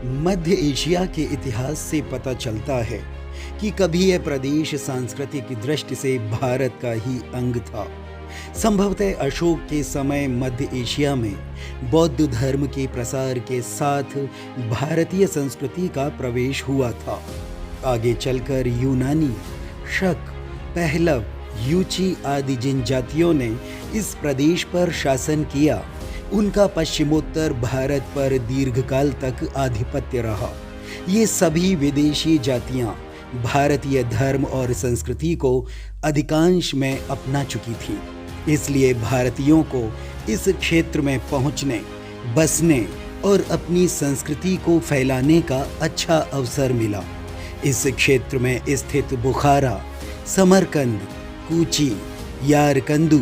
मध्य Asia के इतिहास से पता चलता है कि कभी यह प्रदेश सांस्कृतिक दृष्टि से भारत का ही अंग था। संभवतः अशोक के समय मध्य एशिया में बौद्ध धर्म के प्रसार के साथ भारतीय संस्कृति का प्रवेश हुआ था। आगे चलकर यूनानी, शक, पहलव, यूची आदि जिन जातियों ने इस प्रदेश पर शासन किया, उनका पश्चिमोत्तर भारत पर दीर्घकाल तक आधिपत्य रहा। ये सभी विदेशी जातियां भारतीय धर्म और संस्कृति को अधिकांश में अपना चुकी थीं। इसलिए भारतीयों को इस क्षेत्र में पहुंचने, बसने और अपनी संस्कृति को फैलाने का अच्छा अवसर मिला। इस क्षेत्र में स्थित बुखारा, समरकंद, कूची, यारकंदू,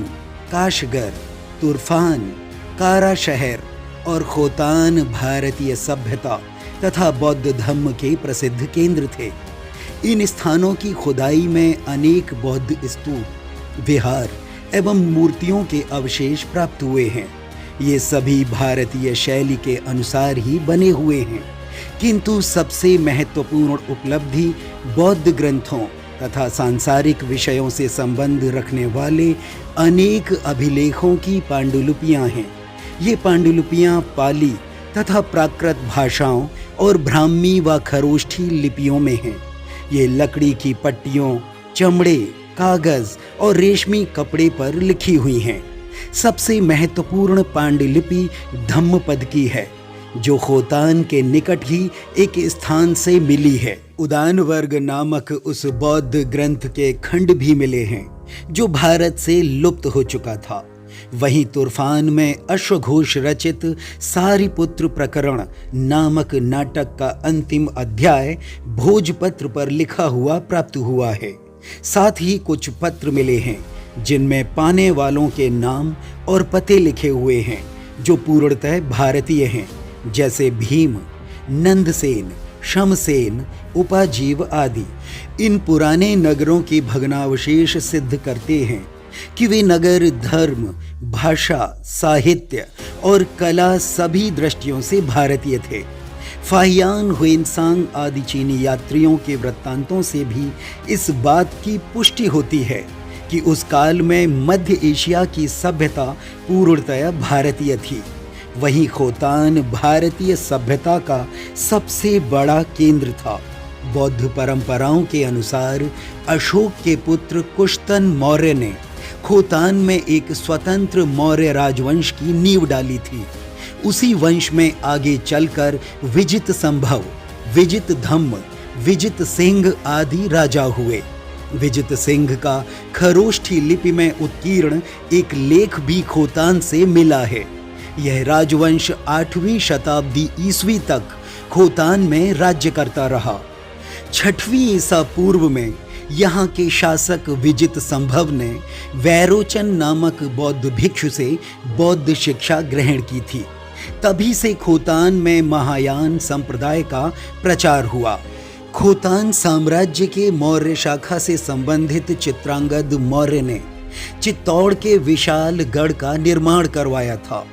काशगर, तुर्फान, कारा शहर और खोतान भारतीय सभ्यता तथा बौद्ध धर्म के प्रसिद्ध केंद्र थे। इन स्थानों की खुदाई में अनेक बौद्ध स्तूप, विहार एवं मूर्तियों के अवशेष प्राप्त हुए हैं। ये सभी भारतीय शैली के अनुसार ही बने हुए हैं, किंतु सबसे महत्वपूर्ण उपलब्धि बौद्ध ग्रंथों तथा सांसारिक विषयों से संबंध रखने वाले अनेक अभिलेखों की पांडुलिपियां हैं। ये पांडुलिपियां पाली तथा प्राकृत भाषाओं और ब्राह्मी व खरोष्ठी लिपियों में हैं। ये लकड़ी की पट्टियों, चमड़े, कागज और रेशमी कपड़े पर लिखी हुई हैं। सबसे महत्वपूर्ण पांडुलिपि धम्मपद की है, जो खोतान के निकट ही एक स्थान से मिली है। उदान वर्ग नामक उस बौद्ध ग्रंथ के खंड भी मिले हैं, जो भारत से लुप्त हो चुका था। वहीं तुर्फान में अश्वघोष रचित सारिपुत्र प्रकरण नामक नाटक का अंतिम अध्याय भोजपत्र पर लिखा हुआ प्राप्त हुआ है। साथ ही कुछ पत्र मिले हैं, जिनमें पाने वालों के नाम और पते लिखे हुए हैं, जो पूर्णतः भारतीय हैं, जैसे भीम, नंदसेन, शमसेन, उपाजीव आदि। इन पुराने नगरों के भग्नावशेष सिद्ध करते हैं कि वे नगर धर्म, भाषा, साहित्य और कला सभी दृष्टियों से भारतीय थे। फाहियान, हुएनसांग आदि चीनी यात्रियों के वृत्तांतों से भी इस बात की पुष्टि होती है कि उस काल में मध्य एशिया की सभ्यता पूर्णतया भारतीय थी। वहीं खोतान भारतीय सभ्यता का सबसे बड़ा केंद्र था। बौद्ध परंपराओं के अनुसार अशोक के पुत्र कुश्तन मौर्य ने खोतान में एक स्वतंत्र मौर्य राजवंश की नींव डाली थी। उसी वंश में आगे चलकर विजित संभव, विजित धम्म, विजित सिंह आदि राजा हुए। विजित सिंह का खरोष्ठी लिपि में उत्कीर्ण एक लेख भी खोतान से मिला है। यह राजवंश 8वीं शताब्दी ईस्वी तक खोतान में राज्य करता रहा। 6वीं ईसा पूर्व में यहाँ के शासक विजित संभव ने वैरोचन नामक बौद्ध भिक्षु से बौद्ध शिक्षा ग्रहण की थी। तभी से खोतान में महायान संप्रदाय का प्रचार हुआ। खोतान साम्राज्य के मौर्य शाखा से संबंधित चित्रांगद मौर्य ने चित्तौड़ के विशाल गढ़ का निर्माण करवाया था,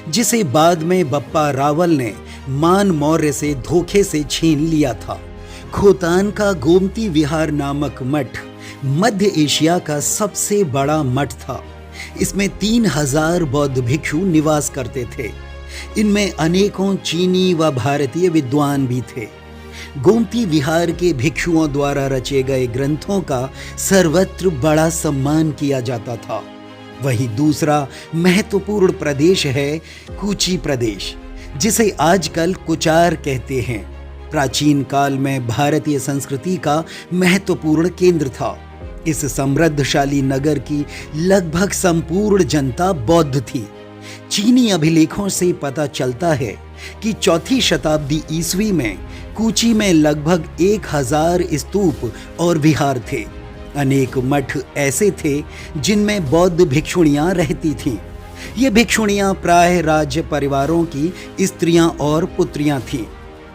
जिसे बाद में बप्पा रावल ने मान मौर्य से धोखे से छीन लिया था। खोतान का गोमती विहार नामक मठ मध्य एशिया का सबसे बड़ा मठ था। इसमें 3000 बौद्ध भिक्षु निवास करते थे। इनमें अनेकों चीनी व भारतीय विद्वान भी थे। गोमती विहार के भिक्षुओं द्वारा रचे गए ग्रंथों का सर्वत्र बड़ा सम्मान किया जाता था। वहीं दूसरा महत्वपूर्ण प्रदेश है कूची प्रदेश, जिसे आजकल कुचार कहते हैं। प्राचीन काल में भारतीय संस्कृति का महत्वपूर्ण केंद्र था। इस समृद्धशाली नगर की लगभग संपूर्ण जनता बौद्ध थी। चीनी अभिलेखों से पता चलता है कि 4वीं शताब्दी ईस्वी में कूची में लगभग 1000 स्तूप और विहार थे। अनेक मठ ऐसे थे जिनमें बौद्ध भिक्षुणियां रहती थीं। ये भिक्षुणियां प्राय राज्य परिवारों की स्त्रियां और पुत्रियां थीं।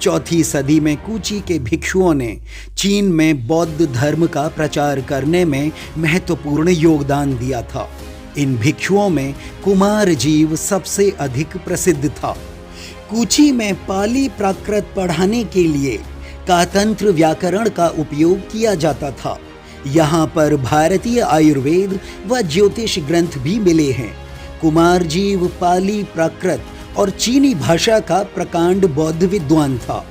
4वीं सदी में कूची के भिक्षुओं ने चीन में बौद्ध धर्म का प्रचार करने में महत्वपूर्ण योगदान दिया था। इन भिक्षुओं में कुमार जीव सबसे अधिक प्रसिद्ध था। कूची में पाली प्राकृत पढ़ाने के लिए कातंत्र व्याकरण का उपयोग किया जाता था। यहाँ पर भारतीय आयुर्वेद व ज्योतिष ग्रंथ भी मिले हैं। कुमारजीव पाली प्राकृत और चीनी भाषा का प्रकांड बौद्ध विद्वान था,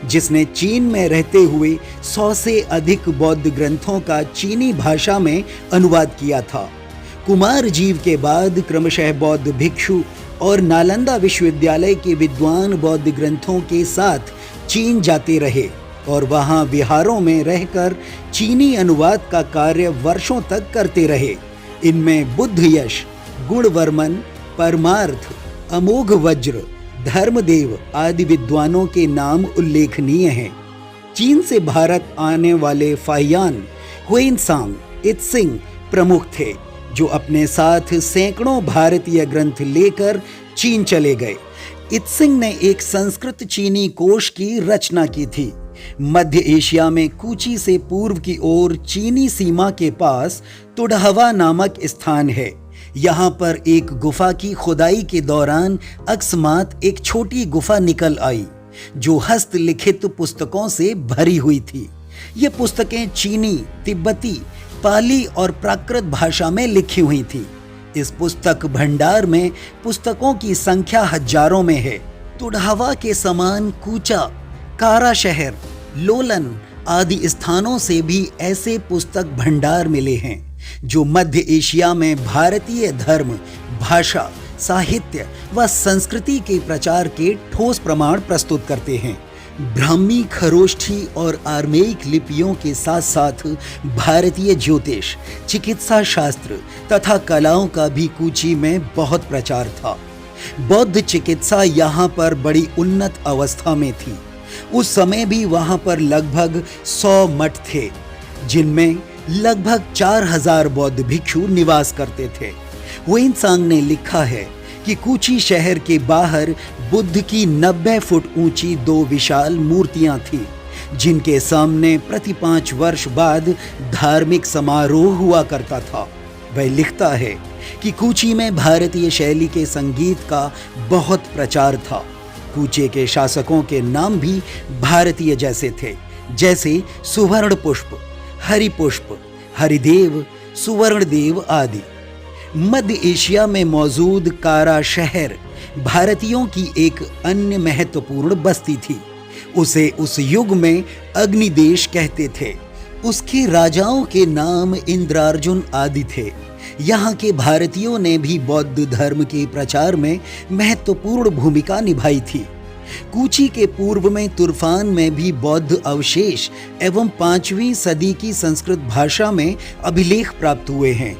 जिसने चीन में रहते हुए 100 से अधिक बौद्ध ग्रंथों का चीनी भाषा में अनुवाद किया था। कुमारजीव के बाद क्रमशः बौद्ध भिक्षु और नालंदा विश्वविद्यालय के विद्वान बौद्ध ग्रंथों के साथ चीन जाते रहे और वहां विहारों में रहकर चीनी अनुवाद का कार्य वर्षों तक करते रहे। इनमें बुद्ध यश, गुणवर्मन, परमार्थ, अमोघ वज्र, धर्मदेव आदि विद्वानों के नाम उल्लेखनीय हैं। चीन से भारत आने वाले फाहियान, हुएनसांग, इत्सिंग प्रमुख थे, जो अपने साथ सैकड़ों भारतीय ग्रंथ लेकर चीन चले गए। इत्सिंग ने एक संस्कृत चीनी कोश की रचना की थी। मध्य एशिया में कूची से पूर्व की ओर चीनी सीमा के पास तुडहवा नामक स्थान है। यहाँ पर एक गुफा की खुदाई के दौरान अकस्मात एक छोटी गुफा निकल आई, जो हस्तलिखित पुस्तकों से भरी हुई थी। ये पुस्तकें चीनी, तिब्बती, पाली और प्राकृत भाषा में लिखी हुई थी। इस पुस्तक भंडार में पुस्तकों की संख्या हजारों में है। तुडहवा के समान कूचा, कारा शहर, लोलन आदि स्थानों से भी ऐसे पुस्तक भंडार मिले हैं, जो मध्य एशिया में भारतीय धर्म, भाषा, साहित्य व संस्कृति के प्रचार के ठोस प्रमाण प्रस्तुत करते हैं। ब्राह्मी, खरोष्ठी और आर्मेइक लिपियों के साथ साथ भारतीय ज्योतिष, चिकित्सा शास्त्र तथा कलाओं का भी कूची में बहुत प्रचार था। बौद्ध चिकित्सा यहाँ पर बड़ी उन्नत अवस्था में थी। उस समय भी वहाँ पर लगभग 100 मठ थे, जिनमें लगभग 4000 बौद्ध भिक्षु निवास करते थे। हुएनसांग ने लिखा है कि कूची शहर के बाहर बुद्ध की 90 फुट ऊंची 2 विशाल मूर्तियां थीं, जिनके सामने प्रति 5 वर्ष बाद धार्मिक समारोह हुआ करता था। वह लिखता है कि कूची में भारतीय शैली के संगीत का बहुत प्रचार था। कूचे के शासकों के नाम भी भारतीय जैसे थे, जैसे सुवर्ण पुष्प, हरिपुष्प, हरिदेव, सुवर्णदेव आदि। मध्य एशिया में मौजूद कारा शहर भारतीयों की एक अन्य महत्वपूर्ण बस्ती थी। उसे उस युग में अग्निदेश कहते थे। उसके राजाओं के नाम इंद्रार्जुन आदि थे। यहाँ के भारतीयों ने भी बौद्ध धर्म के प्रचार में महत्वपूर्ण भूमिका निभाई थी। कूची के पूर्व में तुर्फान में भी बौद्ध अवशेष एवं 5वीं सदी की संस्कृत भाषा में अभिलेख प्राप्त हुए हैं।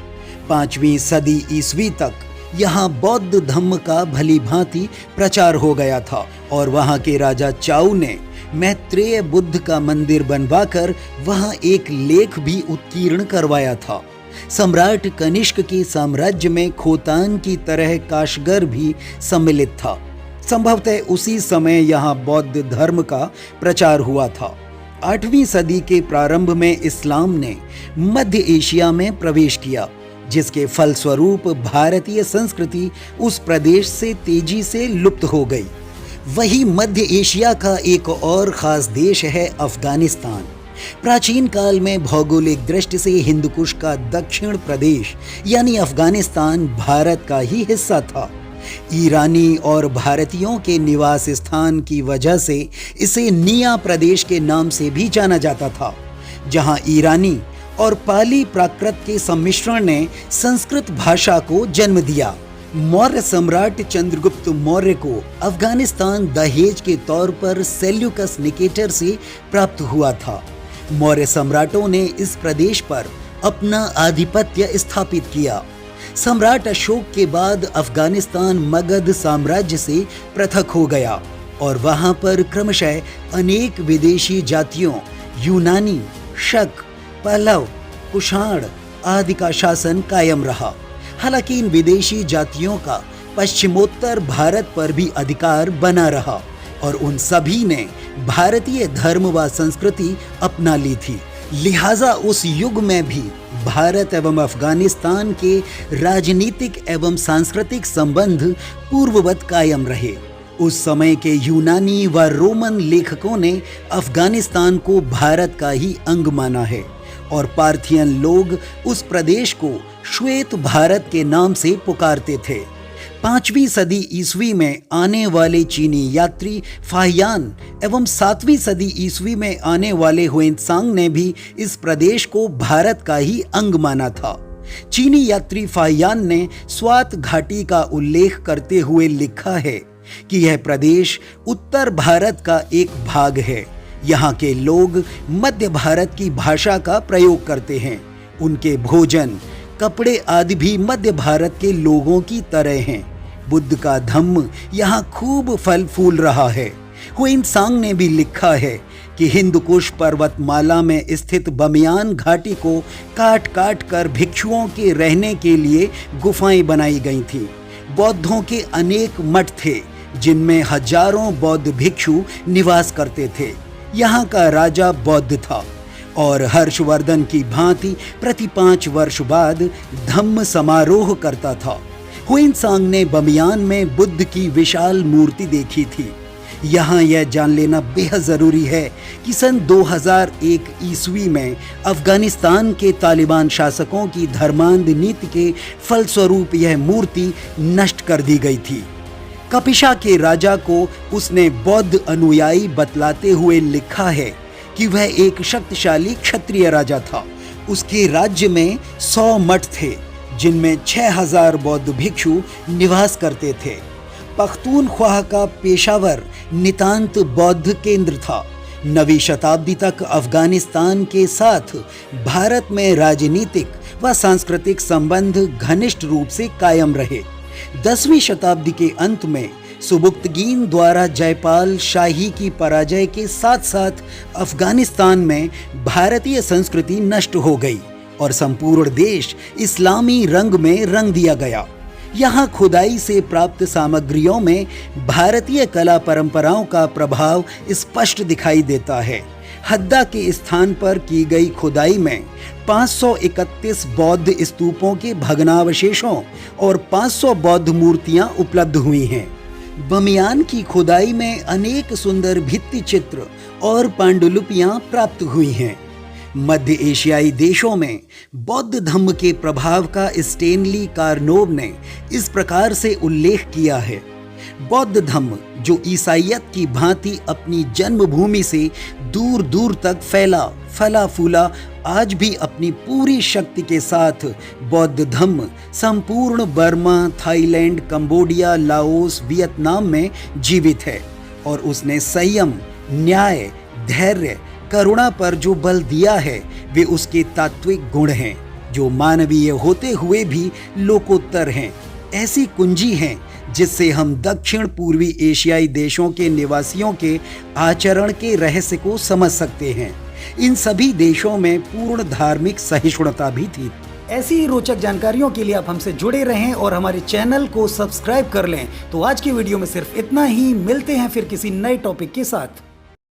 5वीं सदी ईस्वी तक यहाँ बौद्ध धम्म का भली भांति प्रचार हो गया था और वहाँ के राजा चाऊ ने मैत्रेय बुद्ध का मंदिर बनवाकर वहाँ एक लेख भी उत्कीर्ण करवाया था। सम्राट कनिष्क के साम्राज्य में खोतान की तरह काशगर भी सम्मिलित था। संभवतः उसी समय यहाँ बौद्ध धर्म का प्रचार हुआ था। 8वीं सदी के प्रारंभ में इस्लाम ने मध्य एशिया में प्रवेश किया, जिसके फलस्वरूप भारतीय संस्कृति उस प्रदेश से तेजी से लुप्त हो गई। वही मध्य एशिया का एक और खास देश है अफगानिस्तान। प्राचीन काल में भौगोलिक दृष्टि से हिंदकुश का दक्षिण प्रदेश यानी अफगानिस्तान भारत का ही हिस्सा था। ईरानी और भारतीयों के निवास स्थान की वजह से इसे निया प्रदेश के नाम से भी जाना जाता था, जहां ईरानी और पाली प्राकृत के सम्मिश्रण ने संस्कृत भाषा को जन्म दिया। मौर्य सम्राट चंद्रगुप्त मौर्य को अफगानिस्तान दहेज के तौर पर सेल्यूकस निकेटर से प्राप्त हुआ था। मौर्य सम्राटों ने इस प्रदेश पर अपना आधिपत्य स्थापित किया। सम्राट अशोक के बाद अफगानिस्तान मगध साम्राज्य से पृथक हो गया और वहां पर क्रमशः अनेक विदेशी जातियों यूनानी, शक, पल्लव, कुषाण आदि का शासन कायम रहा। हालांकि इन विदेशी जातियों का पश्चिमोत्तर भारत पर भी अधिकार बना रहा और उन सभी ने भारतीय धर्म व संस्कृति अपना ली थी। लिहाजा उस युग में भी भारत एवं अफगानिस्तान के राजनीतिक एवं सांस्कृतिक संबंध पूर्ववत कायम रहे। उस समय के यूनानी व रोमन लेखकों ने अफगानिस्तान को भारत का ही अंग माना है और पार्थियन लोग उस प्रदेश को श्वेत भारत के नाम से पुकारते थे। 5वीं सदी ईस्वी में आने वाले चीनी यात्री फाहियान एवं 7वीं सदी ईस्वी में आने वाले हुएनत्सांग ने भी इस प्रदेश को भारत का ही अंग माना था। चीनी यात्री फाहियान ने स्वात घाटी का उल्लेख करते हुए लिखा है कि यह प्रदेश उत्तर भारत का एक भाग है। यहाँ के लोग मध्य भारत की भाषा का प्रयोग करते हैं। उनके भोजन, कपड़े आदि भी मध्य भारत के लोगों की तरह हैं। बुद्ध का धम्म यहाँ खूब फल फूल रहा है। हुएनत्सांग ने भी लिखा है कि हिंदकुश पर्वतमाला में स्थित बमियान घाटी को काट काट कर भिक्षुओं के रहने के लिए गुफाएं बनाई गई थीं। बौद्धों के अनेक मठ थे जिनमें हजारों बौद्ध भिक्षु निवास करते थे। यहाँ का राजा बौद्ध था और हर्षवर्धन की भांति प्रति 5 वर्ष बाद धम्म समारोह करता था। हुएनत्सांग ने बमियान में बुद्ध की विशाल मूर्ति देखी थी। यहाँ यह जान लेना बेहद ज़रूरी है कि सन 2001 ईस्वी में अफगानिस्तान के तालिबान शासकों की धर्मांध नीति के फलस्वरूप यह मूर्ति नष्ट कर दी गई थी। कपिशा के राजा को उसने बौद्ध अनुयायी बतलाते हुए लिखा है कि वह एक शक्तिशाली क्षत्रिय राजा था। उसके राज्य में 100 मठ थे जिनमें 6000 बौद्ध भिक्षु निवास करते थे। पख्तूनख्वा का पेशावर नितांत बौद्ध केंद्र था। 9वीं शताब्दी तक अफगानिस्तान के साथ भारत में राजनीतिक व सांस्कृतिक संबंध घनिष्ठ रूप से कायम रहे। 10वीं शताब्दी के अंत में सुबुक्तगीन द्वारा जयपाल शाही की पराजय के साथ साथ अफगानिस्तान में भारतीय संस्कृति नष्ट हो गई और संपूर्ण देश इस्लामी रंग में रंग दिया गया। यहाँ खुदाई से प्राप्त सामग्रियों में भारतीय कला परंपराओं का प्रभाव स्पष्ट दिखाई देता है। हद्दा के स्थान पर की गई खुदाई में 531 बौद्ध स्तूपों के भग्नावशेषों और 500 बौद्ध मूर्तियां उपलब्ध हुई हैं। बमियान की खुदाई में अनेक सुंदर भित्ति चित्र और पांडुलिपियां प्राप्त हुई हैं। मध्य एशियाई देशों में बौद्ध धम्म के प्रभाव का स्टेनली कार्नोव ने इस प्रकार से उल्लेख किया है। बौद्ध धम्म जो ईसाइयत की भांति अपनी जन्मभूमि से दूर दूर तक फला फूला, आज भी अपनी पूरी शक्ति के साथ बौद्ध धम्म संपूर्ण Burma, Thailand, Cambodia, Laos, Vietnam में जीवित है और उसने संयम, न्याय, धैर्य, करुणा पर जो बल दिया है वे उसके तात्विक गुण हैं जो मानवीय होते हुए भी लोकोत्तर हैं। ऐसी कुंजी हैं जिससे हम दक्षिण पूर्वी एशियाई देशों के निवासियों के आचरण के रहस्य को समझ सकते हैं। इन सभी देशों में पूर्ण धार्मिक सहिष्णुता भी थी। ऐसी ही रोचक जानकारियों के लिए आप हमसे जुड़े रहें और हमारे चैनल को सब्सक्राइब कर लें। तो आज की वीडियो में सिर्फ इतना ही। मिलते हैं फिर किसी नए टॉपिक के साथ।